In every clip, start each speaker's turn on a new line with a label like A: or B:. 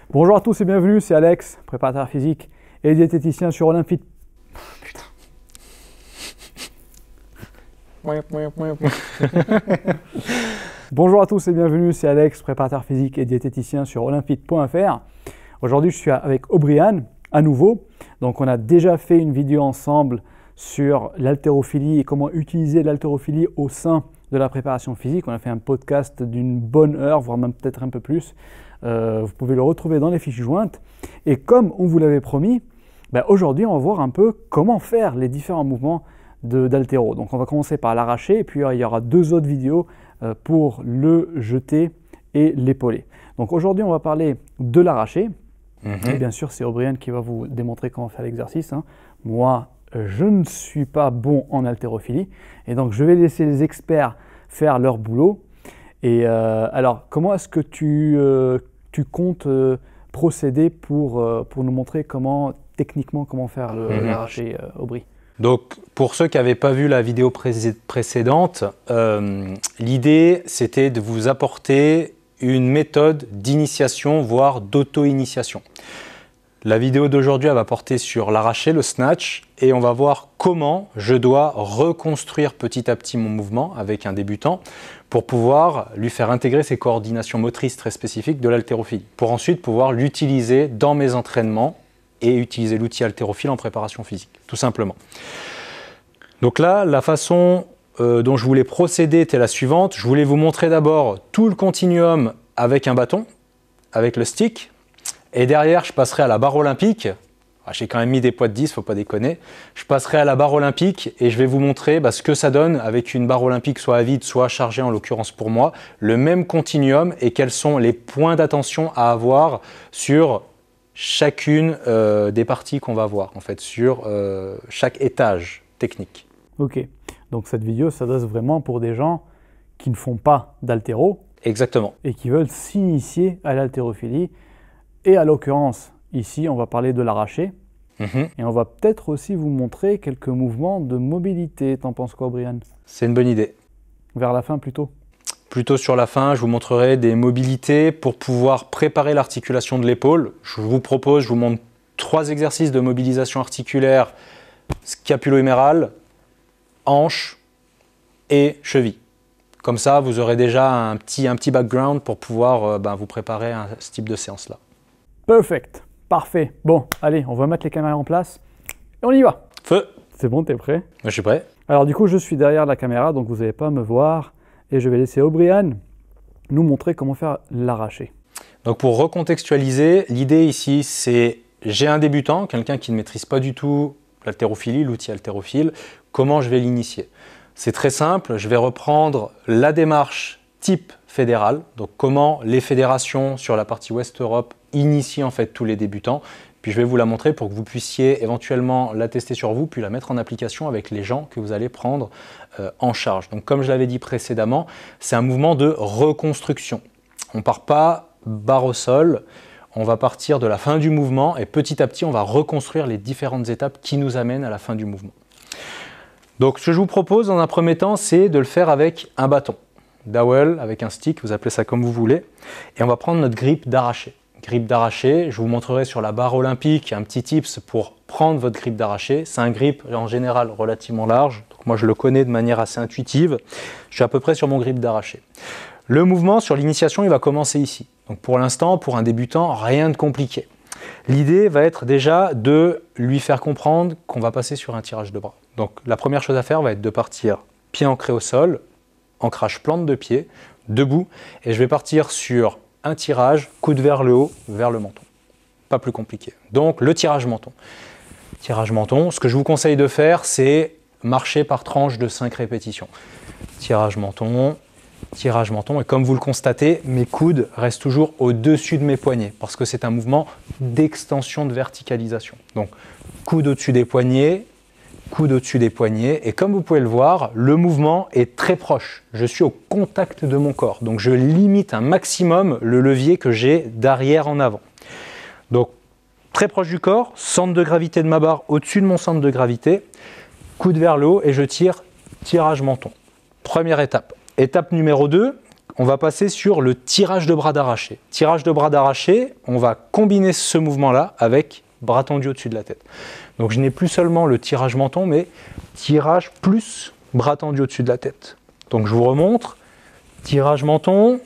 A: Bonjour à tous et bienvenue, c'est Alex, préparateur physique et diététicien sur Olympie. Putain. Bonjour à tous et bienvenue, c'est Alex, préparateur physique et diététicien sur olympide.fr. Aujourd'hui, je suis avec O'Brien à nouveau. Donc, on a déjà fait une vidéo ensemble sur l'haltérophilie et comment utiliser l'haltérophilie au sein de la préparation physique. On a fait un podcast d'une bonne heure, voire même peut-être un peu plus. Vous pouvez le retrouver dans les fiches jointes. Et comme on vous l'avait promis, aujourd'hui, on va voir un peu comment faire les différents mouvements d'haltéro. Donc, on va commencer par l'arraché et puis il y aura deux autres vidéos pour le jeter et l'épauler. Donc, aujourd'hui, on va parler de l'arraché. Et bien sûr, c'est O'Brien qui va vous démontrer comment faire l'exercice. Moi, je ne suis pas bon en haltérophilie et donc je vais laisser les experts faire leur boulot. Et alors, comment est-ce que tu comptes procéder pour nous montrer techniquement comment faire l'arraché, Aubry?
B: Donc, pour ceux qui n'avaient pas vu la vidéo précédente, l'idée c'était de vous apporter une méthode d'initiation, voire d'auto-initiation. La vidéo d'aujourd'hui, elle va porter sur l'arraché, le snatch, et on va voir comment je dois reconstruire petit à petit mon mouvement avec un débutant pour pouvoir lui faire intégrer ces coordinations motrices très spécifiques de l'haltérophilie, pour ensuite pouvoir l'utiliser dans mes entraînements et utiliser l'outil haltérophile en préparation physique, tout simplement. Donc là, la façon dont je voulais procéder était la suivante. Je voulais vous montrer d'abord tout le continuum avec un bâton, avec le stick. Et derrière, je passerai à la barre olympique. J'ai quand même mis des poids de 10, faut pas déconner. Je passerai à la barre olympique et je vais vous montrer ce que ça donne avec une barre olympique soit à vide, soit chargée en l'occurrence pour moi, le même continuum et quels sont les points d'attention à avoir sur chacune des parties qu'on va voir, en fait, sur chaque étage technique.
A: Ok, donc cette vidéo s'adresse vraiment pour des gens qui ne font pas d'haltéro.
B: Exactement.
A: Et qui veulent s'initier à l'haltérophilie. Et à l'occurrence, ici, on va parler de l'arraché. Et on va peut-être aussi vous montrer quelques mouvements de mobilité. T'en penses quoi, Brian?
B: C'est une bonne idée.
A: Vers la fin plutôt?
B: Plutôt sur la fin, je vous montrerai des mobilités pour pouvoir préparer l'articulation de l'épaule. Je vous montre 3 exercices de mobilisation articulaire scapulo-humérale, hanche et cheville. Comme ça, vous aurez déjà un petit background pour pouvoir vous préparer à ce type de séance-là.
A: Perfect, parfait. Bon, allez, on va mettre les caméras en place et on y va.
B: Feu!
A: C'est bon, t'es prêt?
B: Je suis prêt.
A: Alors du coup, je suis derrière la caméra, donc vous n'allez pas me voir. Et je vais laisser O'Brien nous montrer comment faire l'arraché. Donc
B: pour recontextualiser, l'idée ici, c'est j'ai un débutant, quelqu'un qui ne maîtrise pas du tout l'haltérophilie, l'outil haltérophile. Comment je vais l'initier? C'est très simple, je vais reprendre la démarche type fédéral, donc comment les fédérations sur la partie Ouest Europe initient en fait tous les débutants. Puis je vais vous la montrer pour que vous puissiez éventuellement la tester sur vous, puis la mettre en application avec les gens que vous allez prendre en charge. Donc comme je l'avais dit précédemment, c'est un mouvement de reconstruction. On ne part pas barre au sol, on va partir de la fin du mouvement et petit à petit on va reconstruire les différentes étapes qui nous amènent à la fin du mouvement. Donc ce que je vous propose dans un premier temps, c'est de le faire avec un bâton. Dowel, avec un stick, vous appelez ça comme vous voulez. Et on va prendre notre grip d'arraché. Grip d'arraché, je vous montrerai sur la barre olympique un petit tips pour prendre votre grip d'arraché. C'est un grip en général relativement large. Donc moi je le connais de manière assez intuitive. Je suis à peu près sur mon grip d'arraché. Le mouvement sur l'initiation, il va commencer ici. Donc pour l'instant, pour un débutant, rien de compliqué. L'idée va être déjà de lui faire comprendre qu'on va passer sur un tirage de bras. Donc la première chose à faire va être de partir pied ancré au sol, ancrage plante de pied, debout, et je vais partir sur un tirage, coude vers le haut, vers le menton. Pas plus compliqué. Donc le tirage menton. Tirage menton, ce que je vous conseille de faire, c'est marcher par tranche de 5 répétitions. Tirage menton, et comme vous le constatez, mes coudes restent toujours au-dessus de mes poignets, parce que c'est un mouvement d'extension de verticalisation. Donc coude au-dessus des poignets, coude au-dessus des poignets, et comme vous pouvez le voir, le mouvement est très proche. Je suis au contact de mon corps, donc je limite un maximum le levier que j'ai d'arrière en avant. Donc très proche du corps, centre de gravité de ma barre au-dessus de mon centre de gravité, coude vers le haut et je tire, tirage menton. Première étape. Étape numéro 2, on va passer sur le tirage de bras d'arraché. Tirage de bras d'arraché, on va combiner ce mouvement-là avec bras tendu au-dessus de la tête. Donc je n'ai plus seulement le tirage menton, mais tirage plus bras tendu au-dessus de la tête. Donc je vous remontre, tirage menton,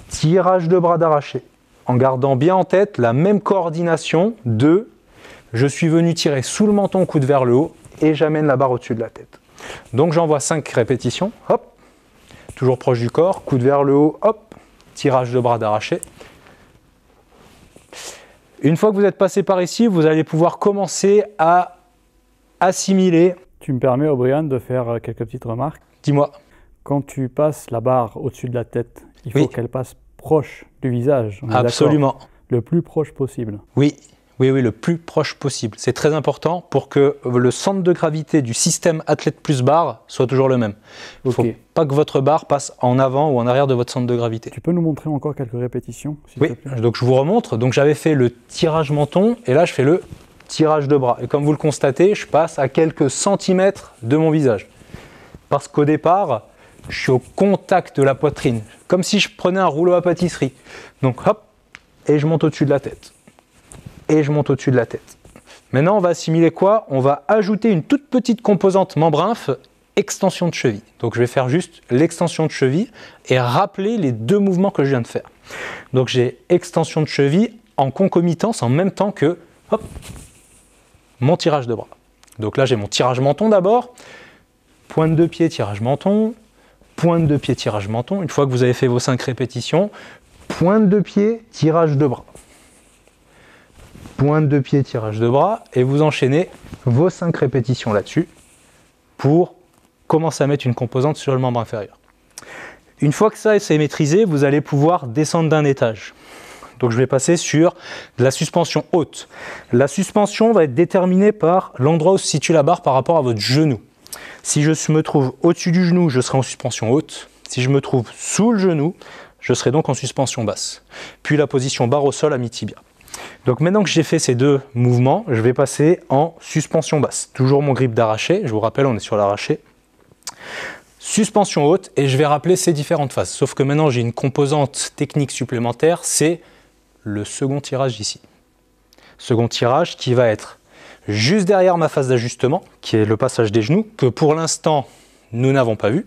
B: tirage de bras d'arraché. En gardant bien en tête la même coordination de je suis venu tirer sous le menton, coude vers le haut, et j'amène la barre au-dessus de la tête. Donc j'envoie 5 répétitions, hop, toujours proche du corps, coude vers le haut, hop, tirage de bras d'arraché. Une fois que vous êtes passé par ici, vous allez pouvoir commencer à assimiler.
A: Tu me permets, O'Brien, de faire quelques petites remarques?
B: Dis-moi.
A: Quand tu passes la barre au-dessus de la tête, il faut qu'elle passe proche du visage.
B: Absolument.
A: Le plus proche possible.
B: Oui, le plus proche possible. C'est très important pour que le centre de gravité du système athlète plus barre soit toujours le même. Il ne faut pas que votre barre passe en avant ou en arrière de votre centre de gravité.
A: Tu peux nous montrer encore quelques répétitions, s'il te plaît?
B: Donc je vous remontre. Donc j'avais fait le tirage menton et là je fais le tirage de bras. Et comme vous le constatez, je passe à quelques centimètres de mon visage. Parce qu'au départ, je suis au contact de la poitrine, comme si je prenais un rouleau à pâtisserie. Donc hop, et je monte au-dessus de la tête. Et je monte au-dessus de la tête. Maintenant, on va assimiler quoi? On va ajouter une toute petite composante membre inf, extension de cheville. Donc je vais faire juste l'extension de cheville et rappeler les deux mouvements que je viens de faire. Donc j'ai extension de cheville en concomitance, en même temps que hop, mon tirage de bras. Donc là, j'ai mon tirage menton d'abord, pointe de pied, tirage menton, pointe de pied, tirage menton. Une fois que vous avez fait vos 5 répétitions, pointe de pied, tirage de bras. Pointe de pied, tirage de bras, et vous enchaînez vos 5 répétitions là-dessus pour commencer à mettre une composante sur le membre inférieur. Une fois que ça c'est maîtrisé, vous allez pouvoir descendre d'un étage. Donc je vais passer sur de la suspension haute. La suspension va être déterminée par l'endroit où se situe la barre par rapport à votre genou. Si je me trouve au-dessus du genou, je serai en suspension haute. Si je me trouve sous le genou, je serai donc en suspension basse. Puis la position barre au sol à mi-tibia. Donc maintenant que j'ai fait ces deux mouvements, je vais passer en suspension basse. Toujours mon grip d'arraché, je vous rappelle, on est sur l'arraché. Suspension haute, et je vais rappeler ces différentes phases. Sauf que maintenant j'ai une composante technique supplémentaire, c'est le second tirage ici. Second tirage qui va être juste derrière ma phase d'ajustement, qui est le passage des genoux, que pour l'instant nous n'avons pas vu.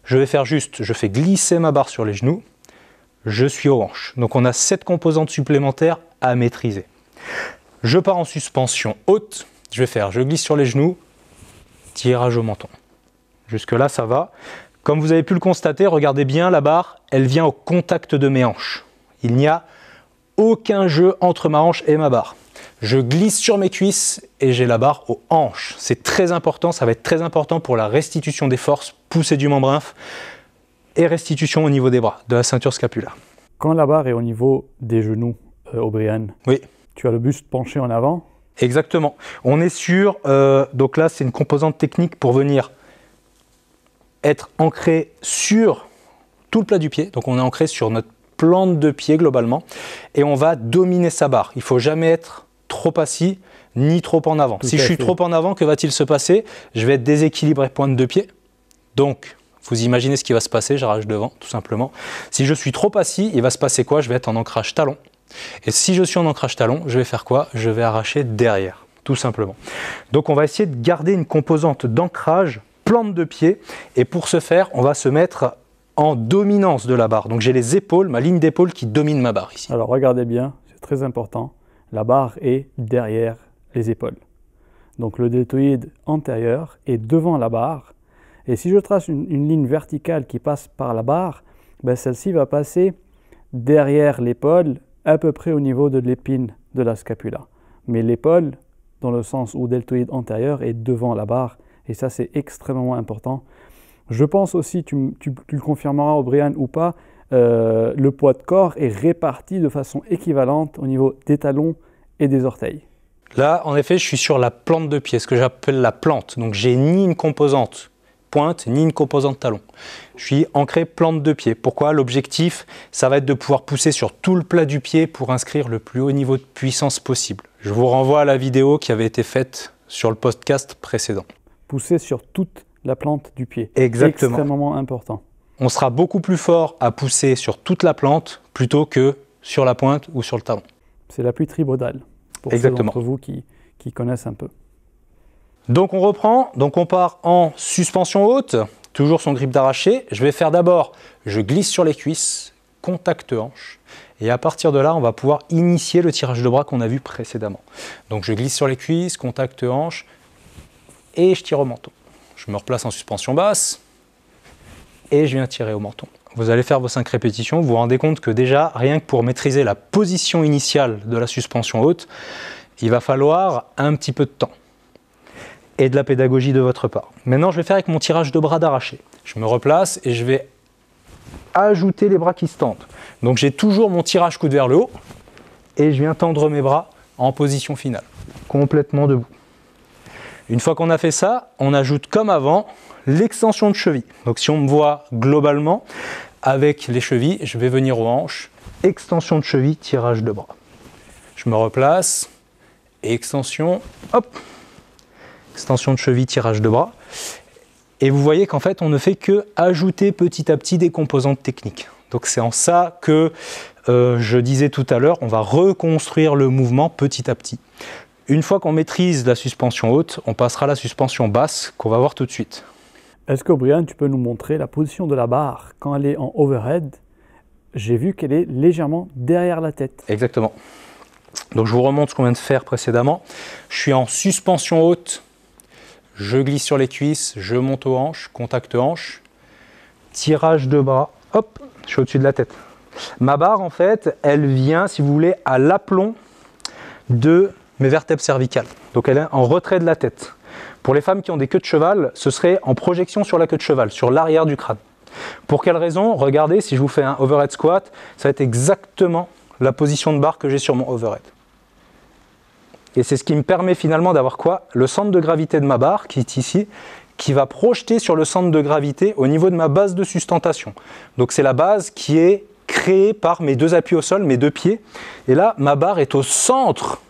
B: Je vais faire juste, je fais glisser ma barre sur les genoux, je suis aux hanches. Donc on a 7 composantes supplémentaires à maîtriser. Je pars en suspension haute, je glisse sur les genoux, tirage au menton. Jusque là ça va. Comme vous avez pu le constater, regardez bien la barre, elle vient au contact de mes hanches. Il n'y a aucun jeu entre ma hanche et ma barre. Je glisse sur mes cuisses et j'ai la barre aux hanches. C'est très important, ça va être très important pour la restitution des forces, poussée du membre inf et restitution au niveau des bras, de la ceinture scapulaire.
A: Quand la barre est au niveau des genoux, O'Brien, tu as le buste penché en avant?
B: Exactement. On est sur, donc là c'est une composante technique pour venir être ancré sur tout le plat du pied. Donc on est ancré sur notre plante de pied globalement et on va dominer sa barre. Il ne faut jamais être trop assis ni trop en avant. Si je suis trop en avant, que va-t-il se passer? Je vais être déséquilibré pointe de pied. Donc vous imaginez ce qui va se passer, j'arrache devant tout simplement. Si je suis trop assis, il va se passer quoi? Je vais être en ancrage talon. Et si je suis en ancrage talon, je vais faire quoi? Je vais arracher derrière, tout simplement. Donc on va essayer de garder une composante d'ancrage plante de pied, et pour ce faire, on va se mettre en dominance de la barre. Donc j'ai les épaules, ma ligne d'épaule qui domine ma barre ici.
A: Alors regardez bien, c'est très important, la barre est derrière les épaules. Donc le deltoïde antérieur est devant la barre, et si je trace une ligne verticale qui passe par la barre, ben celle-ci va passer derrière l'épaule, à peu près au niveau de l'épine de la scapula. Mais l'épaule, dans le sens où deltoïde antérieur, est devant la barre, et ça c'est extrêmement important. Je pense aussi, tu le confirmeras O'Brien ou pas, le poids de corps est réparti de façon équivalente au niveau des talons et des orteils.
B: Là, en effet, je suis sur la plante de pied, ce que j'appelle la plante. Donc j'ai ni une composante pointe, ni une composante talon. Je suis ancré plante de pied. Pourquoi? L'objectif, ça va être de pouvoir pousser sur tout le plat du pied pour inscrire le plus haut niveau de puissance possible. Je vous renvoie à la vidéo qui avait été faite sur le podcast précédent.
A: Pousser sur toute la plante du pied.
B: Exactement.
A: Extrêmement important.
B: on sera beaucoup plus fort à pousser sur toute la plante plutôt que sur la pointe ou sur le talon.
A: C'est l'appui tribodal, pour ceux d'entre vous qui connaissent un peu.
B: Donc on reprend, donc on part en suspension haute, toujours son grip d'arraché. Je vais faire d'abord, je glisse sur les cuisses, contact hanche, et à partir de là, on va pouvoir initier le tirage de bras qu'on a vu précédemment. Donc je glisse sur les cuisses, contact hanche, et je tire au menton. Je me replace en suspension basse, et je viens tirer au menton. Vous allez faire vos 5 répétitions, vous vous rendez compte que déjà, rien que pour maîtriser la position initiale de la suspension haute, il va falloir un petit peu de temps et de la pédagogie de votre part. Maintenant, je vais faire avec mon tirage de bras d'arraché. Je me replace et je vais ajouter les bras qui se tendent. Donc j'ai toujours mon tirage coude vers le haut et je viens tendre mes bras en position finale, complètement debout. Une fois qu'on a fait ça, on ajoute comme avant l'extension de cheville. Donc si on me voit globalement avec les chevilles, je vais venir aux hanches, extension de cheville, tirage de bras. Je me replace, extension, hop, extension de cheville, tirage de bras. Et vous voyez qu'en fait, on ne fait que ajouter petit à petit des composantes techniques. Donc c'est en ça que je disais tout à l'heure, on va reconstruire le mouvement petit à petit. Une fois qu'on maîtrise la suspension haute, on passera à la suspension basse qu'on va voir tout de suite.
A: Est-ce que Brian, tu peux nous montrer la position de la barre quand elle est en overhead? J'ai vu qu'elle est légèrement derrière la tête.
B: Exactement. Donc je vous remonte ce qu'on vient de faire précédemment. Je suis en suspension haute. Je glisse sur les cuisses, je monte aux hanches, contact hanche, tirage de bras, hop, je suis au-dessus de la tête. Ma barre, en fait, elle vient, si vous voulez, à l'aplomb de mes vertèbres cervicales. Donc elle est en retrait de la tête. Pour les femmes qui ont des queues de cheval, ce serait en projection sur la queue de cheval, sur l'arrière du crâne. Pour quelle raison? Regardez, si je vous fais un overhead squat, ça va être exactement la position de barre que j'ai sur mon overhead. Et c'est ce qui me permet finalement d'avoir quoi? Le centre de gravité de ma barre, qui est ici, qui va projeter sur le centre de gravité au niveau de ma base de sustentation. Donc c'est la base qui est créée par mes 2 appuis au sol, mes 2 pieds. Et là, ma barre est au centre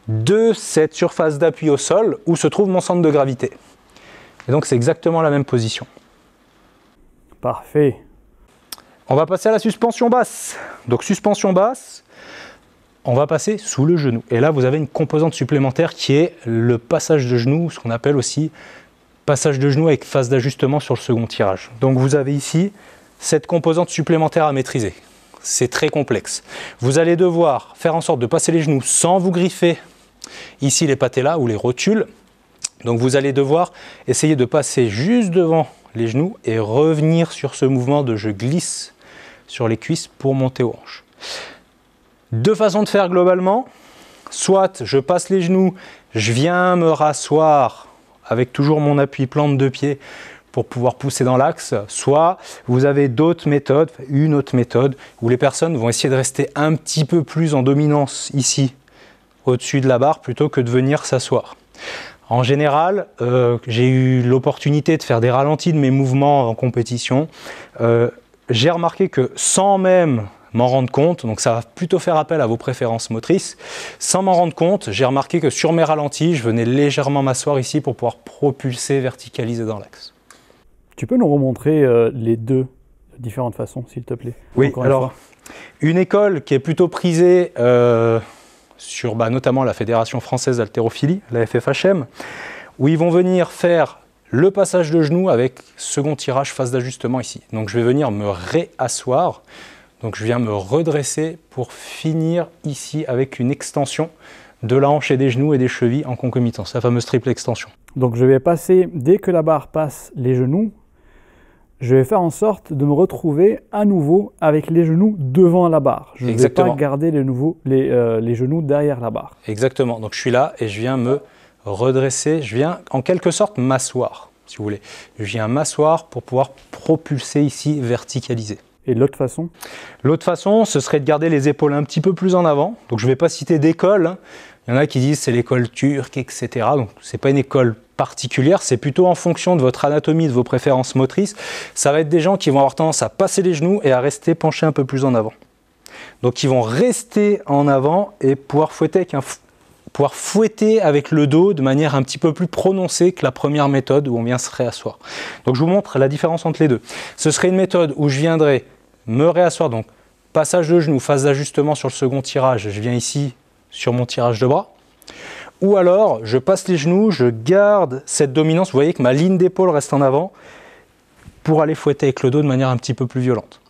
B: de cette surface d'appui au sol où se trouve mon centre de gravité. Et donc c'est exactement la même position.
A: Parfait.
B: On va passer à la suspension basse. Donc suspension basse, on va passer sous le genou. Et là, vous avez une composante supplémentaire qui est le passage de genou, ce qu'on appelle aussi passage de genou avec phase d'ajustement sur le second tirage. Donc vous avez ici cette composante supplémentaire à maîtriser. C'est très complexe. Vous allez devoir faire en sorte de passer les genoux sans vous griffer ici les patellas ou les rotules. Donc vous allez devoir essayer de passer juste devant les genoux et revenir sur ce mouvement de je glisse sur les cuisses pour monter aux hanches. 2 façons de faire globalement, soit je passe les genoux, je viens me rasseoir avec toujours mon appui plante de pied pour pouvoir pousser dans l'axe, soit vous avez d'autres méthodes, une autre méthode où les personnes vont essayer de rester un petit peu plus en dominance ici, au-dessus de la barre, plutôt que de venir s'asseoir. En général, j'ai eu l'opportunité de faire des ralentis de mes mouvements en compétition. J'ai remarqué que sans même m'en rendre compte, donc ça va plutôt faire appel à vos préférences motrices. Sans m'en rendre compte, j'ai remarqué que sur mes ralentis, je venais légèrement m'asseoir ici pour pouvoir propulser, verticaliser dans l'axe.
A: Tu peux nous remontrer les 2 différentes façons, s'il te plaît?
B: Oui, alors, une école qui est plutôt prisée sur notamment la Fédération Française d'Haltérophilie, la FFHM, où ils vont venir faire le passage de genou avec second tirage, phase d'ajustement ici. Donc je vais venir me réasseoir. Donc je viens me redresser pour finir ici avec une extension de la hanche et des genoux et des chevilles en concomitance, la fameuse triple extension. Donc
A: je vais passer, dès que la barre passe les genoux, je vais faire en sorte de me retrouver à nouveau avec les genoux devant la barre. Je ne vais pas garder les genoux derrière la barre.
B: Exactement, donc je suis là et je viens me redresser, je viens en quelque sorte m'asseoir, si vous voulez. Je viens m'asseoir pour pouvoir propulser ici, verticaliser.
A: Et l'autre façon?
B: L'autre façon, ce serait de garder les épaules un petit peu plus en avant. Donc je ne vais pas citer d'école. Il y en a qui disent c'est l'école turque, etc. Donc ce n'est pas une école particulière, c'est plutôt en fonction de votre anatomie, de vos préférences motrices. Ça va être des gens qui vont avoir tendance à passer les genoux et à rester penchés un peu plus en avant. Donc ils vont rester en avant et pouvoir fouetter avec un pouvoir fouetter avec le dos de manière un petit peu plus prononcée que la première méthode où on vient se réasseoir. Donc je vous montre la différence entre les deux. Ce serait une méthode où je viendrais me réasseoir, donc passage de genou, phase d'ajustement sur le second tirage, je viens ici sur mon tirage de bras. Ou alors, je passe les genoux, je garde cette dominance, vous voyez que ma ligne d'épaule reste en avant pour aller fouetter avec le dos de manière un petit peu plus violente.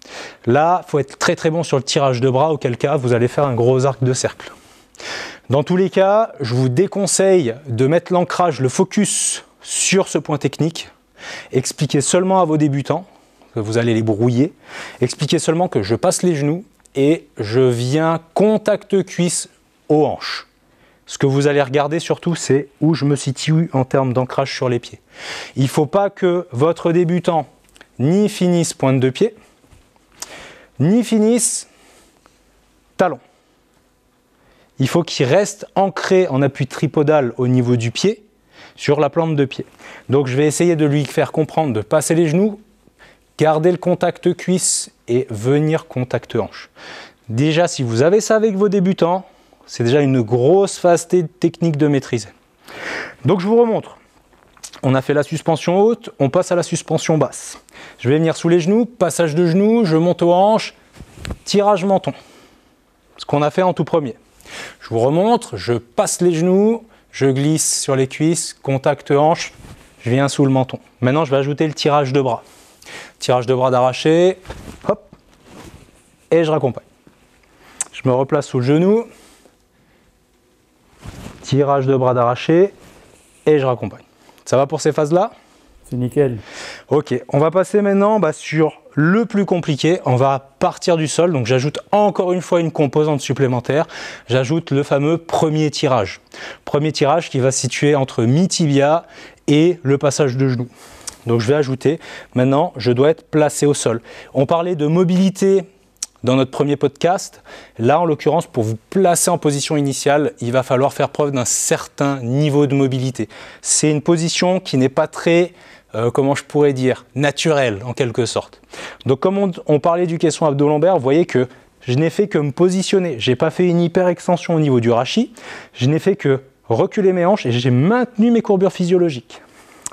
B: Là, il faut être très très bon sur le tirage de bras, auquel cas vous allez faire un gros arc de cercle. Dans tous les cas, je vous déconseille de mettre l'ancrage, le focus sur ce point technique. Expliquez seulement à vos débutants, que vous allez les brouiller. Expliquez seulement que je passe les genoux et je viens contact cuisse aux hanches. Ce que vous allez regarder surtout, c'est où je me situe en termes d'ancrage sur les pieds. Il ne faut pas que votre débutant ni finisse pointe de pied, ni finisse talon. Il faut qu'il reste ancré en appui tripodal au niveau du pied, sur la plante de pied. Donc je vais essayer de lui faire comprendre de passer les genoux, garder le contact cuisse et venir contact hanche. Déjà, si vous avez ça avec vos débutants, c'est déjà une grosse phase technique de maîtriser. Donc je vous remontre. On a fait la suspension haute, on passe à la suspension basse. Je vais venir sous les genoux, passage de genoux, je monte aux hanches, tirage menton. Ce qu'on a fait en tout premier. Je vous remontre, je passe les genoux, je glisse sur les cuisses, contact hanche, je viens sous le menton. Maintenant, je vais ajouter le tirage de bras. Tirage de bras d'arraché, hop, et je raccompagne. Je me replace sous le genou, tirage de bras d'arraché, et je raccompagne. Ça va pour ces phases-là?
A: C'est nickel.
B: Ok, on va passer maintenant sur le plus compliqué. On va partir du sol, donc j'ajoute encore une fois une composante supplémentaire. J'ajoute le fameux premier tirage. Premier tirage qui va se situer entre mi-tibia et le passage de genou. Donc je vais ajouter, maintenant je dois être placé au sol. On parlait de mobilité dans notre premier podcast. Là, en l'occurrence, pour vous placer en position initiale, il va falloir faire preuve d'un certain niveau de mobilité. C'est une position qui n'est pas très, comment je pourrais dire, naturelle en quelque sorte. Donc comme on parlait du caisson abdo-lombaire, vous voyez que je n'ai fait que me positionner. Je n'ai pas fait une hyper extension au niveau du rachis. Je n'ai fait que reculer mes hanches et j'ai maintenu mes courbures physiologiques.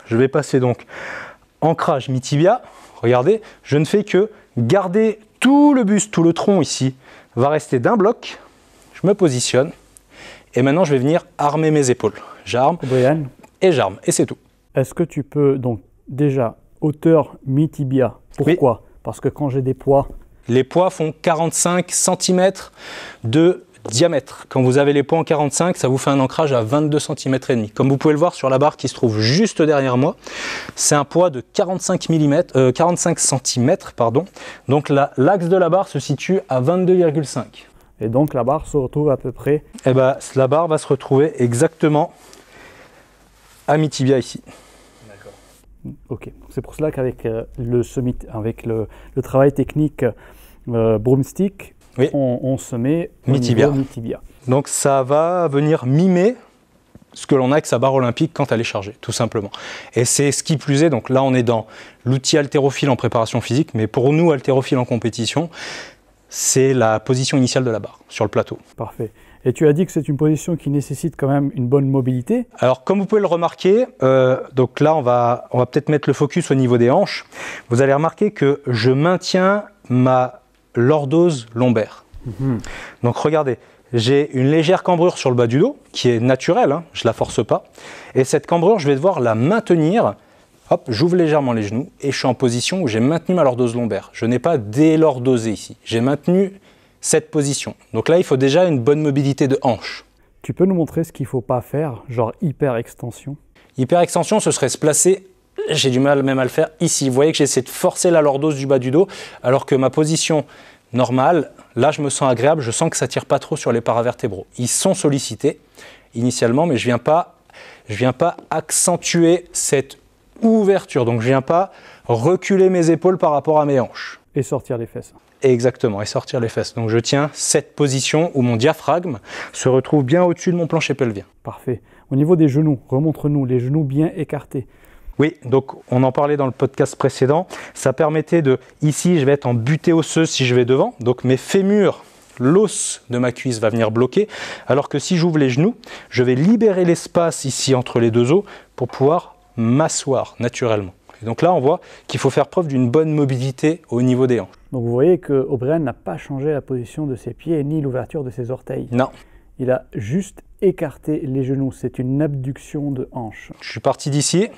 B: Je vais passer donc ancrage mi-tibia. Regardez, je ne fais que garder tout le buste, tout le tronc ici va rester d'un bloc. Je me positionne et maintenant je vais venir armer mes épaules. J'arme et j'arme et c'est tout.
A: Est-ce que tu peux donc déjà hauteur mi-tibia? Pourquoi? Oui. Parce que quand j'ai des poids...
B: Les poids font 45 cm de diamètre. Quand vous avez les poids en 45, ça vous fait un ancrage à 22 cm et demi. Comme vous pouvez le voir sur la barre qui se trouve juste derrière moi, c'est un poids de 45 cm, pardon. Donc l'axe de la barre se situe à 22,5.
A: Et donc la barre se retrouve à peu près...
B: Eh bien, la barre va se retrouver exactement à mi-tibia ici.
A: D'accord. Ok, c'est pour cela qu'avec le travail technique broomstick, oui. On se met mi-tibia.
B: Donc ça va venir mimer ce que l'on a avec sa barre olympique quand elle est chargée, tout simplement. Et c'est ce qui plus est, donc là on est dans l'outil haltérophile en préparation physique, mais pour nous haltérophiles en compétition, c'est la position initiale de la barre sur le plateau.
A: Parfait. Et tu as dit que c'est une position qui nécessite quand même une bonne mobilité.
B: Alors comme vous pouvez le remarquer, donc là on va peut-être mettre le focus au niveau des hanches. Vous allez remarquer que je maintiens ma lordose lombaire. Donc regardez, j'ai une légère cambrure sur le bas du dos qui est naturelle, hein, je ne la force pas. Et cette cambrure, je vais devoir la maintenir. Hop, j'ouvre légèrement les genoux et je suis en position où j'ai maintenu ma lordose lombaire. Je n'ai pas délordosé ici, j'ai maintenu cette position. Donc là, il faut déjà une bonne mobilité de hanche.
A: Tu peux nous montrer ce qu'il ne faut pas faire, genre hyper extension?
B: Hyper extension, ce serait se placer. J'ai du mal même à le faire ici. Vous voyez que j'essaie de forcer la lordose du bas du dos, alors que ma position normale, là je me sens agréable, je sens que ça ne tire pas trop sur les paravertébraux. Ils sont sollicités initialement, mais je ne viens pas accentuer cette ouverture. Donc je ne viens pas reculer mes épaules par rapport à mes hanches.
A: Et sortir les fesses.
B: Exactement, et sortir les fesses. Donc je tiens cette position où mon diaphragme se retrouve bien au-dessus de mon plancher pelvien.
A: Parfait. Au niveau des genoux, remontre-nous les genoux bien écartés.
B: Oui, donc on en parlait dans le podcast précédent, ça permettait de, ici je vais être en butée osseuse si je vais devant, donc mes fémurs l'os de ma cuisse va venir bloquer, alors que si j'ouvre les genoux, je vais libérer l'espace ici entre les deux os pour pouvoir m'asseoir naturellement. Et donc là, on voit qu'il faut faire preuve d'une bonne mobilité au niveau des hanches.
A: Donc vous voyez que O'Brien n'a pas changé la position de ses pieds ni l'ouverture de ses orteils.
B: Non.
A: Il a juste écarté les genoux. C'est une abduction de hanche.
B: Je suis parti d'ici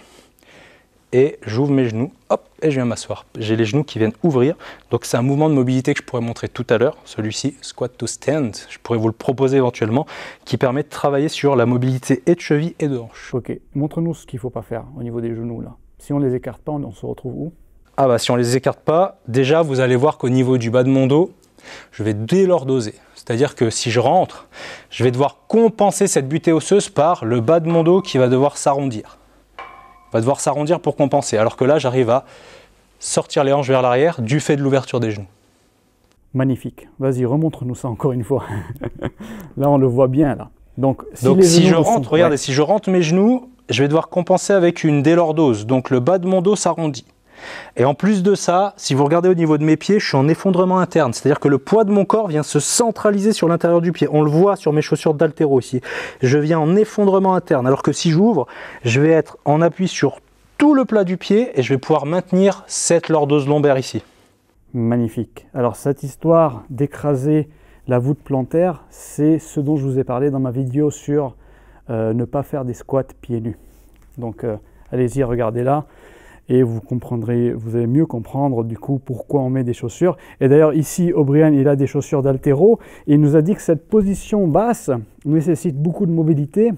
B: et j'ouvre mes genoux, hop, et je viens m'asseoir. J'ai les genoux qui viennent ouvrir. Donc c'est un mouvement de mobilité que je pourrais montrer tout à l'heure. Celui-ci, squat to stand, je pourrais vous le proposer éventuellement, qui permet de travailler sur la mobilité et de cheville et de hanche.
A: Ok, montre-nous ce qu'il ne faut pas faire au niveau des genoux là. Si on ne les écarte pas, on se retrouve où?
B: Ah bah si on les écarte pas, déjà vous allez voir qu'au niveau du bas de mon dos, je vais délordoser. C'est-à-dire que si je rentre, je vais devoir compenser cette butée osseuse par le bas de mon dos qui va devoir s'arrondir. Va devoir s'arrondir pour compenser. Alors que là, j'arrive à sortir les hanches vers l'arrière du fait de l'ouverture des genoux.
A: Magnifique. Vas-y, remontre-nous ça encore une fois. Là, on le voit bien là. Donc
B: si je rentre, regardez, si je rentre mes genoux, je vais devoir compenser avec une délordose. Donc le bas de mon dos s'arrondit. Et en plus de ça, si vous regardez au niveau de mes pieds, je suis en effondrement interne. C'est-à-dire que le poids de mon corps vient se centraliser sur l'intérieur du pied. On le voit sur mes chaussures d'haltéro ici. Je viens en effondrement interne. Alors que si j'ouvre, je vais être en appui sur tout le plat du pied et je vais pouvoir maintenir cette lordose lombaire ici.
A: Magnifique. Alors cette histoire d'écraser la voûte plantaire, c'est ce dont je vous ai parlé dans ma vidéo sur ne pas faire des squats pieds nus. Donc allez-y, regardez là. Et vous comprendrez, vous allez mieux comprendre du coup pourquoi on met des chaussures. Et d'ailleurs ici, O'Brien, il a des chaussures d'haltéro. Il nous a dit que cette position basse nécessite beaucoup de mobilité.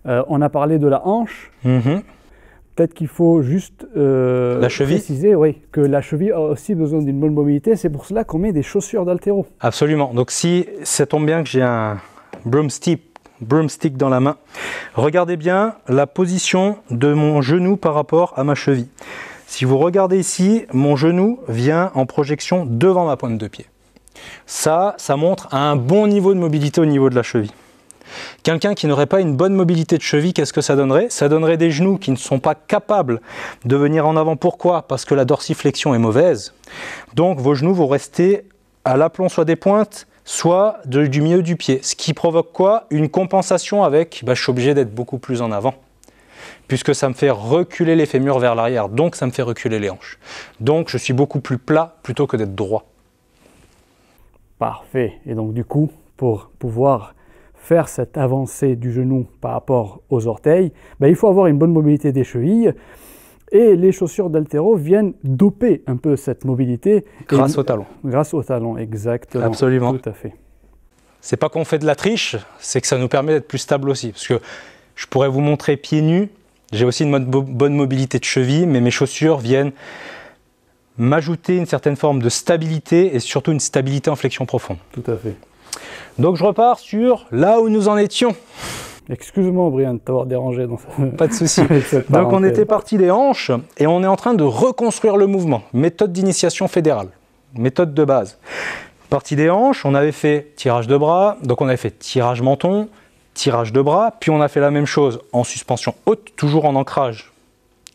A: On a parlé de la hanche. Peut-être qu'il faut juste
B: la cheville.
A: Préciser que la cheville a aussi besoin d'une bonne mobilité. C'est pour cela qu'on met des chaussures d'haltéro.
B: Absolument. Donc si ça tombe bien que j'ai un broomstick dans la main. Regardez bien la position de mon genou par rapport à ma cheville. Si vous regardez ici, mon genou vient en projection devant ma pointe de pied. Ça montre un bon niveau de mobilité au niveau de la cheville. Quelqu'un qui n'aurait pas une bonne mobilité de cheville, qu'est-ce que ça donnerait? Ça donnerait des genoux qui ne sont pas capables de venir en avant. Pourquoi? Parce que la dorsiflexion est mauvaise. Donc vos genoux vont rester à l'aplomb soit des pointes, soit du milieu du pied. Ce qui provoque quoi? Une compensation avec, je suis obligé d'être beaucoup plus en avant. Puisque ça me fait reculer les fémurs vers l'arrière, donc ça me fait reculer les hanches. Donc je suis beaucoup plus plat plutôt que d'être droit.
A: Parfait. Et donc du coup, pour pouvoir faire cette avancée du genou par rapport aux orteils, il faut avoir une bonne mobilité des chevilles. Et les chaussures d'haltéro viennent doper un peu cette mobilité.
B: Grâce au talon.
A: Grâce au talon, exactement.
B: Absolument.
A: Tout à fait.
B: C'est pas qu'on fait de la triche, c'est que ça nous permet d'être plus stable aussi. Parce que je pourrais vous montrer pieds nus, j'ai aussi une bonne mobilité de cheville, mais mes chaussures viennent m'ajouter une certaine forme de stabilité et surtout une stabilité en flexion profonde.
A: Tout à fait.
B: Donc je repars sur là où nous en étions.
A: Excuse-moi, Brian, de t'avoir dérangé dans ça.
B: Pas de souci. Donc on était parti des hanches et on est en train de reconstruire le mouvement. Méthode d'initiation fédérale, méthode de base. Parti des hanches, on avait fait tirage de bras, donc on avait fait tirage menton, tirage de bras, puis on a fait la même chose en suspension haute, toujours en ancrage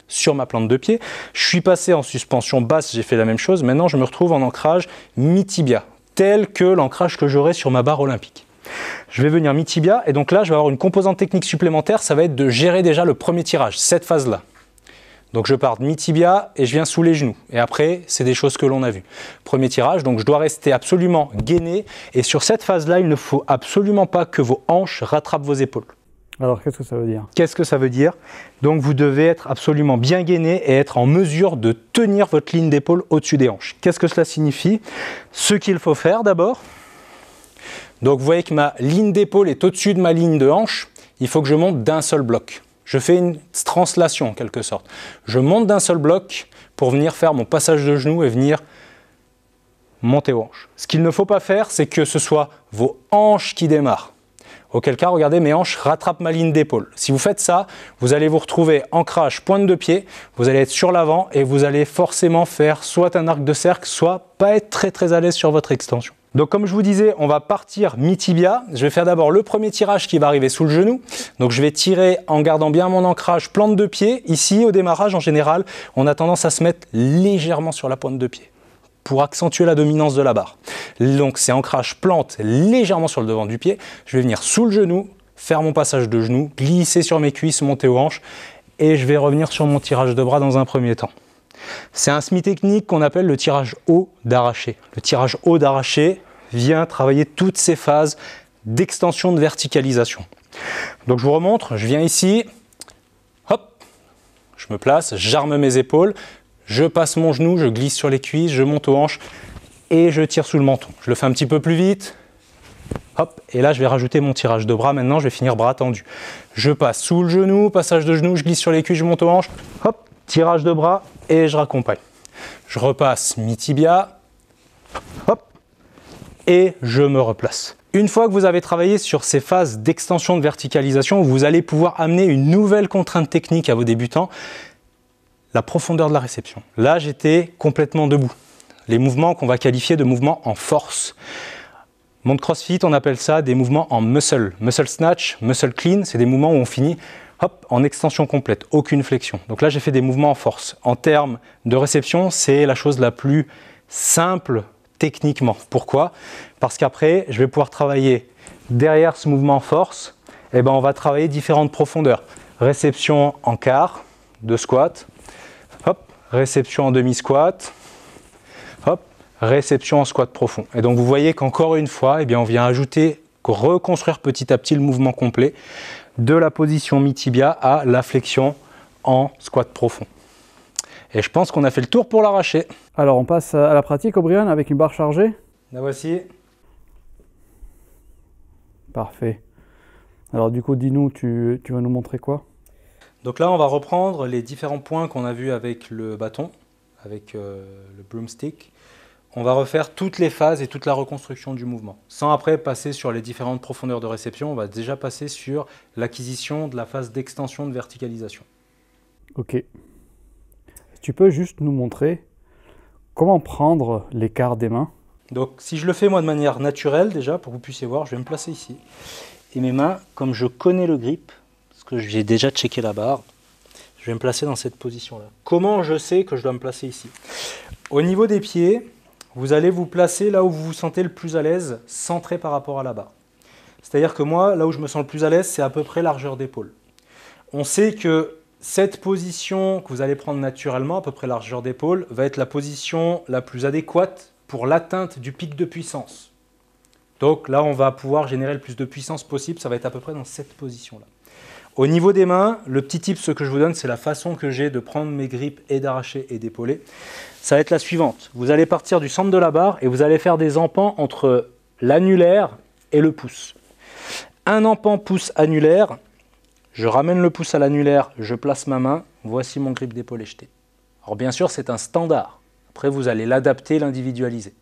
B: sur ma plante de pied. Je suis passé en suspension basse, j'ai fait la même chose. Maintenant, je me retrouve en ancrage mi-tibia, tel que l'ancrage que j'aurai sur ma barre olympique. Je vais venir mi-tibia et donc là je vais avoir une composante technique supplémentaire, ça va être de gérer déjà le premier tirage, cette phase-là. Donc je pars de mi-tibia et je viens sous les genoux. Et après, c'est des choses que l'on a vues. Premier tirage, donc je dois rester absolument gainé. Et sur cette phase-là, il ne faut absolument pas que vos hanches rattrapent vos épaules.
A: Alors qu'est-ce que ça veut dire?
B: Qu'est-ce que ça veut dire? Donc vous devez être absolument bien gainé et être en mesure de tenir votre ligne d'épaule au-dessus des hanches. Qu'est-ce que cela signifie? Ce qu'il faut faire d'abord. Donc vous voyez que ma ligne d'épaule est au-dessus de ma ligne de hanche, il faut que je monte d'un seul bloc. Je fais une translation en quelque sorte. Je monte d'un seul bloc pour venir faire mon passage de genou et venir monter aux hanches. Ce qu'il ne faut pas faire, c'est que ce soit vos hanches qui démarrent. Auquel cas, regardez, mes hanches rattrapent ma ligne d'épaule. Si vous faites ça, vous allez vous retrouver ancrage pointe de pied, vous allez être sur l'avant et vous allez forcément faire soit un arc de cercle, soit pas être très à l'aise sur votre extension. Donc comme je vous disais, on va partir mi-tibia. Je vais faire d'abord le premier tirage qui va arriver sous le genou. Donc je vais tirer en gardant bien mon ancrage plante de pied. Ici, au démarrage, en général, on a tendance à se mettre légèrement sur la pointe de pied. pour accentuer la dominance de la barre. Donc c'est ancrage plante légèrement sur le devant du pied. Je vais venir sous le genou, faire mon passage de genou, glisser sur mes cuisses, monter aux hanches et je vais revenir sur mon tirage de bras dans un premier temps. C'est un semi-technique qu'on appelle le tirage haut d'arraché. Le tirage haut d'arraché vient travailler toutes ces phases d'extension, de verticalisation. Donc je vous remontre, je viens ici, hop, je me place, j'arme mes épaules, je passe mon genou, je glisse sur les cuisses, je monte aux hanches et je tire sous le menton. Je le fais un petit peu plus vite, hop, et là je vais rajouter mon tirage de bras. Maintenant je vais finir bras tendu. Je passe sous le genou, passage de genou, je glisse sur les cuisses, je monte aux hanches, hop, tirage de bras et je raccompagne. Je repasse mi-tibia, hop, et je me replace. Une fois que vous avez travaillé sur ces phases d'extension de verticalisation, vous allez pouvoir amener une nouvelle contrainte technique à vos débutants, la profondeur de la réception. Là, j'étais complètement debout. Les mouvements qu'on va qualifier de mouvements en force. Monde CrossFit, on appelle ça des mouvements en muscle. Muscle snatch, muscle clean, c'est des mouvements où on finit hop, en extension complète, aucune flexion. Donc là, j'ai fait des mouvements en force. En termes de réception, c'est la chose la plus simple techniquement. Pourquoi? Parce qu'après, je vais pouvoir travailler derrière ce mouvement en force. Et ben, on va travailler différentes profondeurs. Réception en quart de squat, hop, réception en demi-squat, hop, réception en squat profond. Et donc vous voyez qu'encore une fois, eh bien, on vient ajouter, reconstruire petit à petit le mouvement complet de la position mi-tibia à la flexion en squat profond. Et je pense qu'on a fait le tour pour l'arracher.
A: Alors on passe à la pratique, O'Brien, avec une barre chargée.
B: La voici.
A: Parfait. Alors du coup, dis-nous, tu vas nous montrer quoi?
B: Donc là, on va reprendre les différents points qu'on a vus avec le bâton, avec le broomstick. On va refaire toutes les phases et toute la reconstruction du mouvement. Sans après passer sur les différentes profondeurs de réception, on va déjà passer sur l'acquisition de la phase d'extension de verticalisation.
A: Ok. Tu peux juste nous montrer comment prendre l'écart des mains?
B: Donc si je le fais moi de manière naturelle déjà, pour que vous puissiez voir, je vais me placer ici. Et mes mains, comme je connais le grip, parce que j'ai déjà checké la barre, je vais me placer dans cette position-là. Comment je sais que je dois me placer ici? Au niveau des pieds, vous allez vous placer là où vous vous sentez le plus à l'aise, centré par rapport à la barre. C'est-à-dire que moi, là où je me sens le plus à l'aise, c'est à peu près largeur d'épaule. On sait que cette position que vous allez prendre naturellement, à peu près largeur d'épaule, va être la position la plus adéquate pour l'atteinte du pic de puissance. Donc là, on va pouvoir générer le plus de puissance possible, ça va être à peu près dans cette position-là. Au niveau des mains, le petit tip, ce que je vous donne, c'est la façon que j'ai de prendre mes grips et d'arracher et d'épauler. Ça va être la suivante. Vous allez partir du centre de la barre et vous allez faire des empans entre l'annulaire et le pouce. Un empan pouce annulaire, je ramène le pouce à l'annulaire, je place ma main, voici mon grip d'épaulé jeté. Alors bien sûr, c'est un standard. Après, vous allez l'adapter, l'individualiser.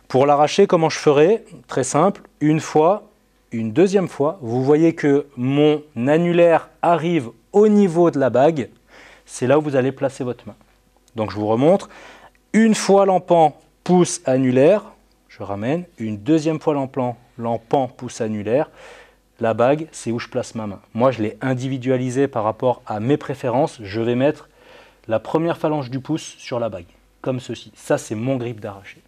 B: Pour l'arracher, comment je ferai? Très simple, une fois, une deuxième fois, vous voyez que mon annulaire arrive au niveau de la bague, c'est là où vous allez placer votre main. Donc je vous remontre, une fois l'empan pouce annulaire, je ramène, une deuxième fois l'empan pouce annulaire, la bague, c'est où je place ma main. Moi, je l'ai individualisé par rapport à mes préférences, je vais mettre la première phalange du pouce sur la bague, comme ceci. Ça, c'est mon grip d'arraché.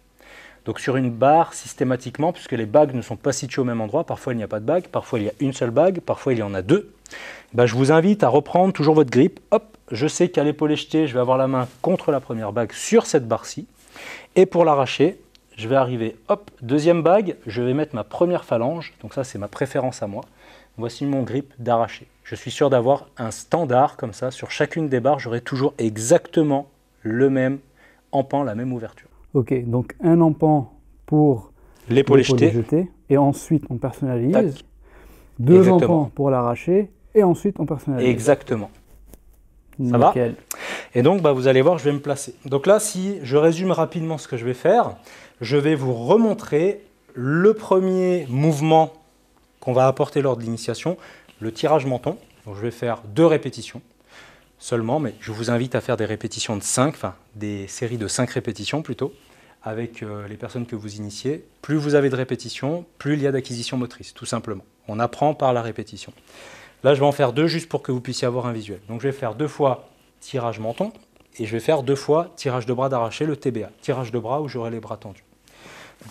B: Donc sur une barre, systématiquement, puisque les bagues ne sont pas situées au même endroit, parfois il n'y a pas de bague, parfois il y a une seule bague, parfois il y en a deux, je vous invite à reprendre toujours votre grip. Hop, je sais qu'à l'épaulé jeté, je vais avoir la main contre la première bague sur cette barre-ci. Et pour l'arracher, je vais arriver, hop, deuxième bague, je vais mettre ma première phalange, donc ça c'est ma préférence à moi. Voici mon grip d'arraché. Je suis sûr d'avoir un standard comme ça, sur chacune des barres, j'aurai toujours exactement le même empan, la même ouverture.
A: Ok, donc un empan pour
B: l'épaulé jeté.
A: Et ensuite on personnalise.
B: Tac.
A: Deux
B: Exactement.
A: empans pour l'arracher et ensuite on personnalise.
B: Exactement. Ça
A: Nickel.
B: va? Et donc vous allez voir, je vais me placer. Donc là, si je résume rapidement ce que je vais faire, je vais vous remontrer le premier mouvement qu'on va apporter lors de l'initiation, le tirage menton. Donc je vais faire 2 répétitions seulement, mais je vous invite à faire des répétitions de 5, enfin des séries de 5 répétitions plutôt, avec les personnes que vous initiez. Plus vous avez de répétitions, plus il y a d'acquisition motrice, tout simplement. On apprend par la répétition. Là, je vais en faire 2 juste pour que vous puissiez avoir un visuel. Donc je vais faire 2 fois tirage menton et je vais faire 2 fois tirage de bras d'arraché, le TBA. Tirage de bras où j'aurai les bras tendus.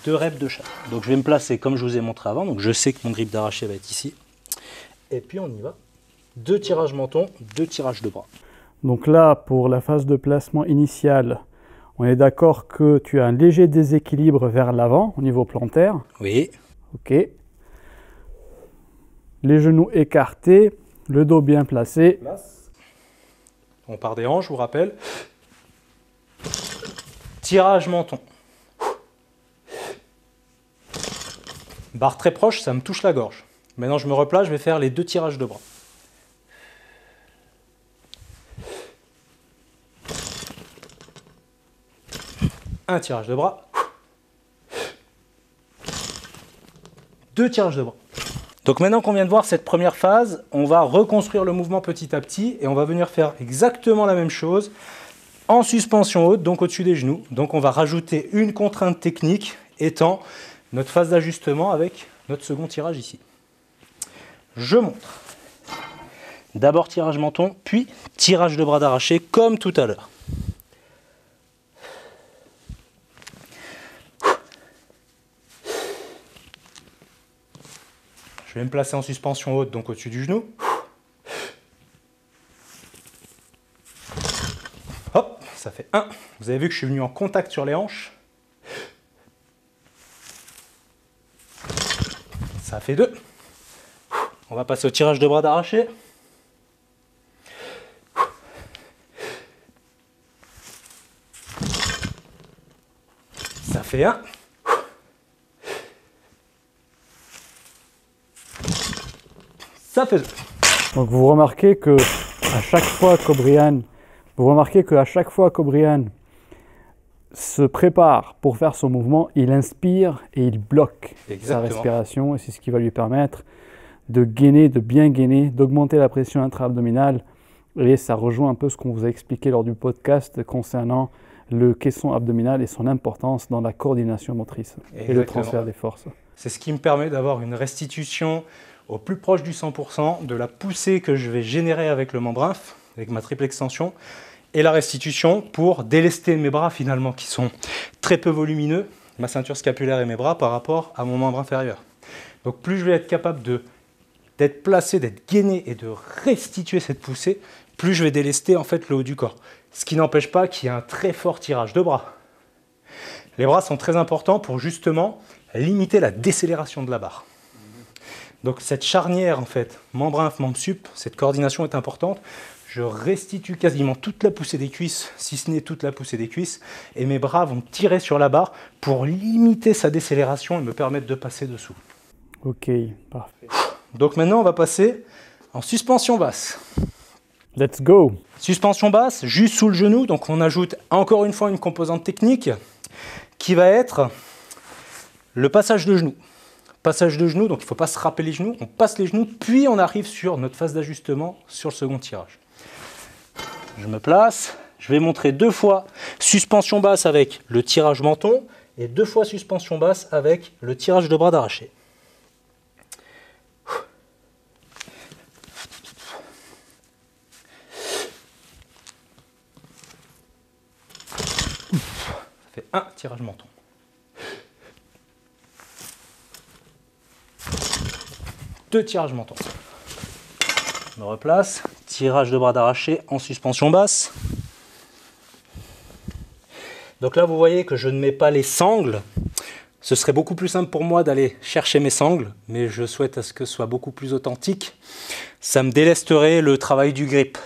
B: 2 reps de chaque. Donc je vais me placer comme je vous ai montré avant. Donc je sais que mon grip d'arraché va être ici. Et puis on y va. 2 tirages menton, 2 tirages de bras.
A: Donc là, pour la phase de placement initiale, on est d'accord que tu as un léger déséquilibre vers l'avant au niveau plantaire.
B: Oui.
A: Ok. Les genoux écartés, le dos bien placé.
B: On part des hanches, je vous rappelle. Tirage menton. Barre très proche, ça me touche la gorge. Maintenant, je me replace, je vais faire les 2 tirages de bras. Un tirage de bras. 2 tirages de bras. Donc maintenant qu'on vient de voir cette première phase, on va reconstruire le mouvement petit à petit et on va venir faire exactement la même chose en suspension haute, donc au-dessus des genoux. Donc on va rajouter une contrainte technique étant notre phase d'ajustement avec notre second tirage ici. Je montre. D'abord tirage menton, puis tirage de bras d'arraché comme tout à l'heure. Je vais me placer en suspension haute, donc au-dessus du genou. Hop, ça fait 1. Vous avez vu que je suis venu en contact sur les hanches. Ça fait 2. On va passer au tirage de bras d'arraché. Ça fait 1. Ça fait 2.
A: Donc vous remarquez que à chaque fois qu'O'Brien se prépare pour faire son mouvement, il inspire et il bloque sa respiration, et c'est ce qui va lui permettre de gainer, de bien gainer, d'augmenter la pression intra-abdominale. Et ça rejoint un peu ce qu'on vous a expliqué lors du podcast concernant le caisson abdominal et son importance dans la coordination motrice et le transfert des forces.
B: C'est ce qui me permet d'avoir une restitution au plus proche du 100% de la poussée que je vais générer avec le membre inf, avec ma triple extension, et la restitution pour délester mes bras finalement qui sont très peu volumineux, ma ceinture scapulaire et mes bras par rapport à mon membre inférieur. Donc plus je vais être capable d'être placé, d'être gainé et de restituer cette poussée, plus je vais délester en fait le haut du corps. Ce qui n'empêche pas qu'il y ait un très fort tirage de bras. Les bras sont très importants pour justement limiter la décélération de la barre. Donc cette charnière en fait, membre inf, membre sup, cette coordination est importante. Je restitue quasiment toute la poussée des cuisses, si ce n'est toute la poussée des cuisses, et mes bras vont tirer sur la barre pour limiter sa décélération et me permettre de passer dessous.
A: Ok, parfait.
B: Donc maintenant on va passer en suspension basse.
A: Let's go!
B: Suspension basse, juste sous le genou, donc on ajoute encore une fois une composante technique qui va être le passage de genou. Passage de genoux, donc il ne faut pas se râper les genoux, on passe les genoux, puis on arrive sur notre phase d'ajustement sur le second tirage. Je me place, je vais montrer 2 fois suspension basse avec le tirage menton et 2 fois suspension basse avec le tirage de bras d'arraché. Ça fait 1 tirage menton. 2 tirages menton. Je me replace, tirage de bras d'arraché en suspension basse. Donc là, vous voyez que je ne mets pas les sangles. Ce serait beaucoup plus simple pour moi d'aller chercher mes sangles, mais je souhaite à ce que ce soit beaucoup plus authentique. Ça me délesterait le travail du grip,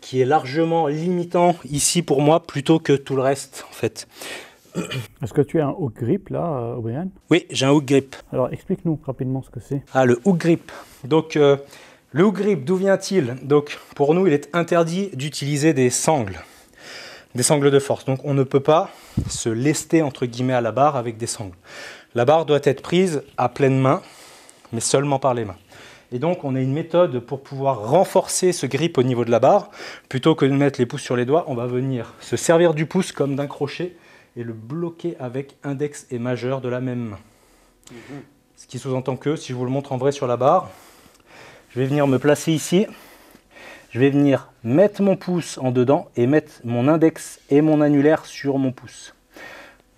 B: qui est largement limitant ici pour moi, plutôt que tout le reste, en fait.
A: Est-ce que tu as un hook grip là, O'Brien?
B: Oui, j'ai un hook grip.
A: Alors explique-nous rapidement ce que c'est.
B: Ah, le hook grip. Donc, le hook grip, d'où vient-il? Donc, pour nous, il est interdit d'utiliser des sangles de force. Donc, on ne peut pas se lester, entre guillemets, à la barre avec des sangles. La barre doit être prise à pleine main, mais seulement par les mains. Et donc, on a une méthode pour pouvoir renforcer ce grip au niveau de la barre. Plutôt que de mettre les pouces sur les doigts, on va venir se servir du pouce comme d'un crochet et le bloquer avec index et majeur de la même main. Ce qui sous-entend que, si je vous le montre en vrai sur la barre, je vais venir me placer ici, je vais venir mettre mon pouce en dedans et mettre mon index et mon annulaire sur mon pouce.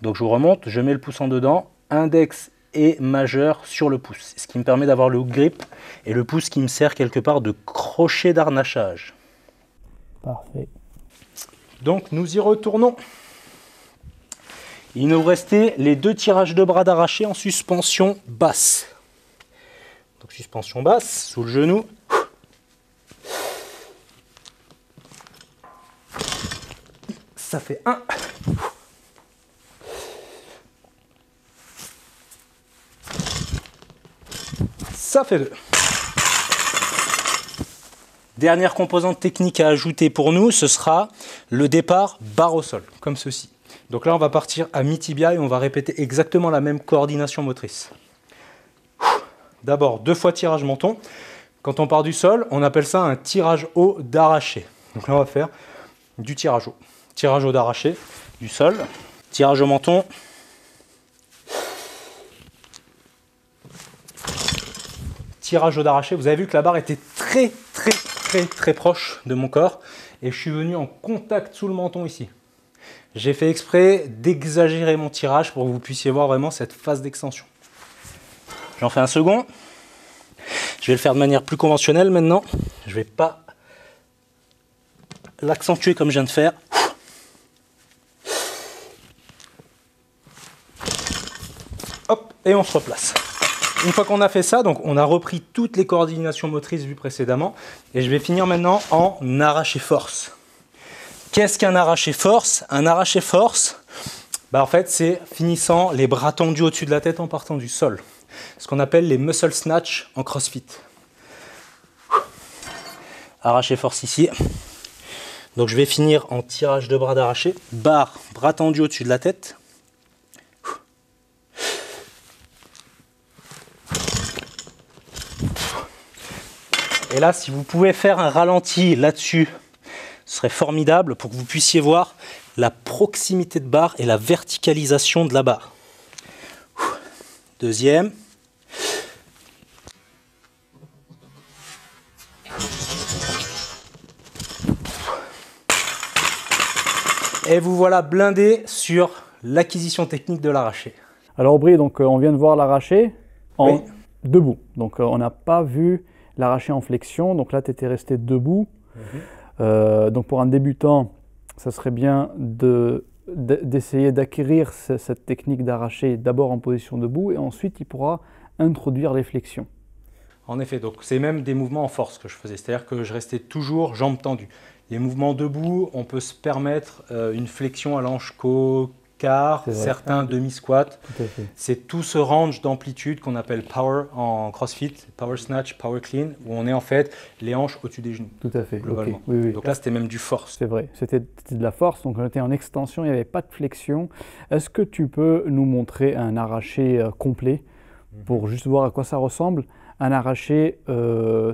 B: Donc je remonte, je mets le pouce en dedans, index et majeur sur le pouce, ce qui me permet d'avoir le hook grip et le pouce qui me sert quelque part de crochet d'harnachage.
A: Parfait.
B: Donc nous y retournons. Il nous restait les 2 tirages de bras d'arraché en suspension basse. Donc suspension basse, sous le genou. Ça fait 1. Ça fait 2. Dernière composante technique à ajouter pour nous, ce sera le départ barre au sol, comme ceci. Donc là, on va partir à mi-tibia et on va répéter exactement la même coordination motrice. D'abord, 2 fois tirage menton. Quand on part du sol, on appelle ça un tirage haut d'arraché. Donc là, on va faire du tirage haut. Tirage haut d'arraché, du sol, tirage au menton. Tirage haut d'arraché. Vous avez vu que la barre était très proche de mon corps et je suis venu en contact sous le menton ici. J'ai fait exprès d'exagérer mon tirage pour que vous puissiez voir vraiment cette phase d'extension. J'en fais un second. Je vais le faire de manière plus conventionnelle maintenant. Je ne vais pas l'accentuer comme je viens de faire. Hop, et on se replace. Une fois qu'on a fait ça, donc on a repris toutes les coordinations motrices vues précédemment. Et je vais finir maintenant en arraché force. Qu'est-ce qu'un arraché force? Un arraché force, en fait, c'est finissant les bras tendus au-dessus de la tête en partant du sol. Ce qu'on appelle les muscle snatch en crossfit. Arraché force ici. Donc je vais finir en tirage de bras d'arraché. Barre, bras tendus au-dessus de la tête. Et là, si vous pouvez faire un ralenti là-dessus, ce serait formidable pour que vous puissiez voir la proximité de barre et la verticalisation de la barre. Deuxième. Et vous voilà blindé sur l'acquisition technique de l'arraché.
A: Alors Aubry, donc on vient de voir l'arraché en debout. Donc on n'a pas vu l'arraché en flexion. Donc là, tu étais resté debout. Donc pour un débutant, ça serait bien d'essayer d'acquérir cette technique d'arraché d'abord en position debout et ensuite il pourra introduire les flexions.
B: En effet, donc c'est même des mouvements en force que je faisais, c'est-à-dire que je restais toujours jambes tendues. Les mouvements debout, on peut se permettre une flexion à l'anche quart, certains demi-squats. C'est tout ce range d'amplitude qu'on appelle power en crossfit, power snatch, power clean, où on est en fait les hanches au-dessus des genoux.
A: Tout à fait,
B: globalement.
A: Okay. Oui.
B: Donc là, c'était même du force.
A: C'est vrai, c'était de la force, donc on était en extension, il n'y avait pas de flexion. Est-ce que tu peux nous montrer un arraché complet pour juste voir à quoi ça ressemble? Un arraché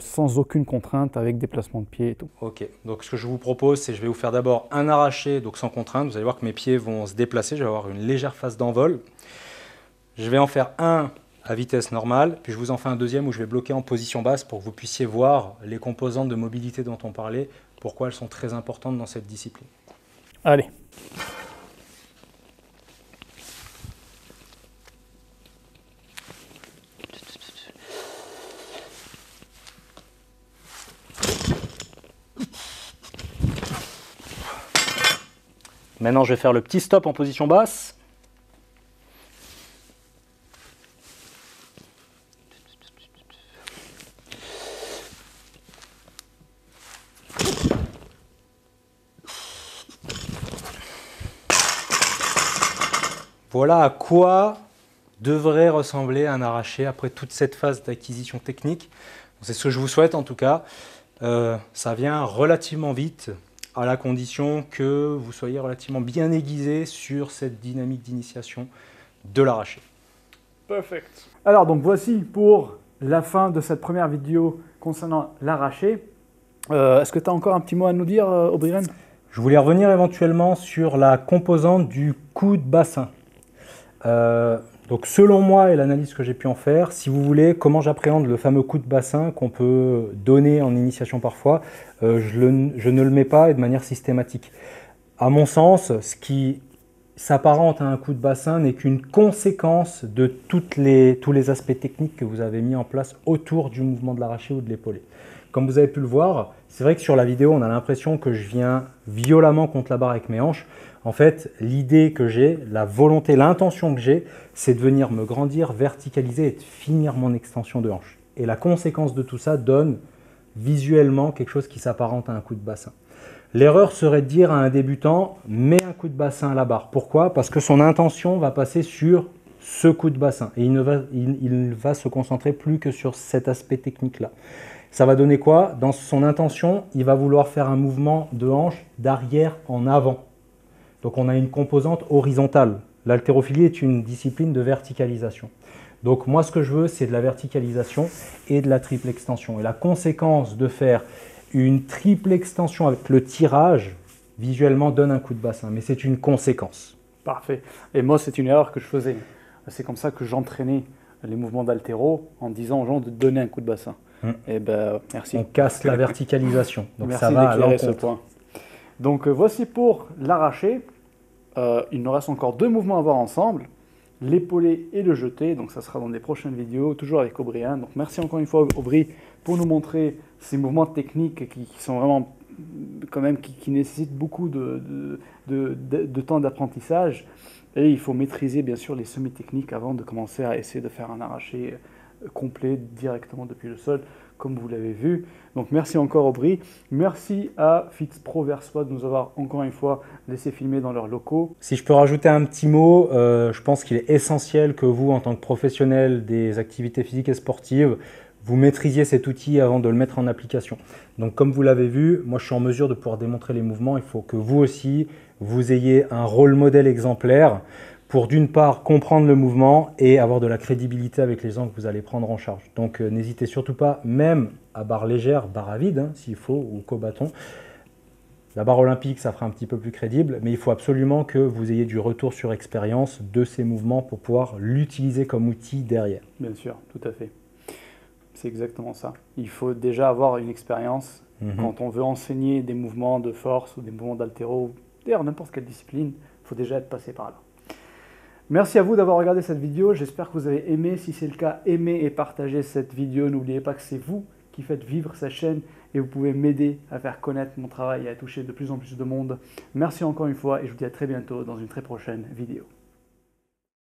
A: sans aucune contrainte, avec des placements de pieds et tout.
B: Ok, donc ce que je vous propose, c'est que je vais vous faire d'abord un arraché, donc sans contrainte. Vous allez voir que mes pieds vont se déplacer, je vais avoir une légère phase d'envol. Je vais en faire un à vitesse normale, puis je vous en fais un deuxième où je vais bloquer en position basse pour que vous puissiez voir les composantes de mobilité dont on parlait, pourquoi elles sont très importantes dans cette discipline.
A: Allez.
B: Maintenant, je vais faire le petit stop en position basse. Voilà à quoi devrait ressembler un arraché après toute cette phase d'acquisition technique. C'est ce que je vous souhaite en tout cas. Ça vient relativement vite, à la condition que vous soyez relativement bien aiguisé sur cette dynamique d'initiation de l'arraché.
A: Perfect. Alors donc voici pour la fin de cette première vidéo concernant l'arraché. Est-ce que tu as encore un petit mot à nous dire, Aubry-Rennes?
B: Je voulais revenir éventuellement sur la composante du coup de bassin. Donc selon moi et l'analyse que j'ai pu en faire, si vous voulez, comment j'appréhende le fameux coup de bassin qu'on peut donner en initiation parfois, je ne le mets pas et de manière systématique. À mon sens, ce qui s'apparente à un coup de bassin n'est qu'une conséquence de tous les aspects techniques que vous avez mis en place autour du mouvement de l'arraché ou de l'épaulé. Comme vous avez pu le voir, c'est vrai que sur la vidéo, on a l'impression que je viens violemment contre la barre avec mes hanches. En fait, l'idée que j'ai, la volonté, l'intention que j'ai, c'est de venir me grandir, verticaliser et de finir mon extension de hanche. Et la conséquence de tout ça donne visuellement quelque chose qui s'apparente à un coup de bassin. L'erreur serait de dire à un débutant, mets un coup de bassin à la barre. Pourquoi? Parce que son intention va passer sur ce coup de bassin et il va se concentrer plus que sur cet aspect technique-là. Ça va donner quoi? Dans son intention, il va vouloir faire un mouvement de hanche d'arrière en avant. Donc on a une composante horizontale. L'haltérophilie est une discipline de verticalisation. Donc moi ce que je veux, c'est de la verticalisation et de la triple extension. Et la conséquence de faire une triple extension avec le tirage, visuellement donne un coup de bassin, mais c'est une conséquence.
A: Parfait. Et moi, c'est une erreur que je faisais. C'est comme ça que j'entraînais les mouvements d'haltéro en disant aux gens de donner un coup de bassin. Et ben, merci.
B: On casse la verticalisation. Donc
A: merci
B: ça va à
A: d'éclairer ce
B: l'encontre.
A: point. Donc voici pour l'arraché. Il nous reste encore 2 mouvements à voir ensemble. L'épaulé et le jeté. Donc ça sera dans des prochaines vidéos, toujours avec Aubryan. Donc merci encore une fois Aubry pour nous montrer ces mouvements techniques qui sont vraiment quand même qui nécessitent beaucoup de temps d'apprentissage. Et il faut maîtriser bien sûr les semi-techniques avant de commencer à essayer de faire un arraché complet directement depuis le sol, comme vous l'avez vu. Donc merci encore Aubry. Merci à FixPro Versoix de nous avoir encore une fois laissé filmer dans leurs locaux.
B: Si je peux rajouter un petit mot, je pense qu'il est essentiel que vous, en tant que professionnel des activités physiques et sportives, vous maîtrisiez cet outil avant de le mettre en application. Donc comme vous l'avez vu, moi je suis en mesure de pouvoir démontrer les mouvements. Il faut que vous aussi, vous ayez un rôle modèle exemplaire pour d'une part comprendre le mouvement et avoir de la crédibilité avec les gens que vous allez prendre en charge. Donc n'hésitez surtout pas, même à barre légère, barre à vide s'il faut, ou co-bâton. La barre olympique, ça fera un petit peu plus crédible, mais il faut absolument que vous ayez du retour sur expérience de ces mouvements pour pouvoir l'utiliser comme outil derrière.
A: Bien sûr, tout à fait. C'est exactement ça. Il faut déjà avoir une expérience quand on veut enseigner des mouvements de force ou des mouvements d'haltéro, d'ailleurs n'importe quelle discipline, il faut déjà être passé par là. Merci à vous d'avoir regardé cette vidéo, j'espère que vous avez aimé. Si c'est le cas, aimez et partagez cette vidéo. N'oubliez pas que c'est vous qui faites vivre cette chaîne et vous pouvez m'aider à faire connaître mon travail et à toucher de plus en plus de monde. Merci encore une fois et je vous dis à très bientôt dans une très prochaine vidéo.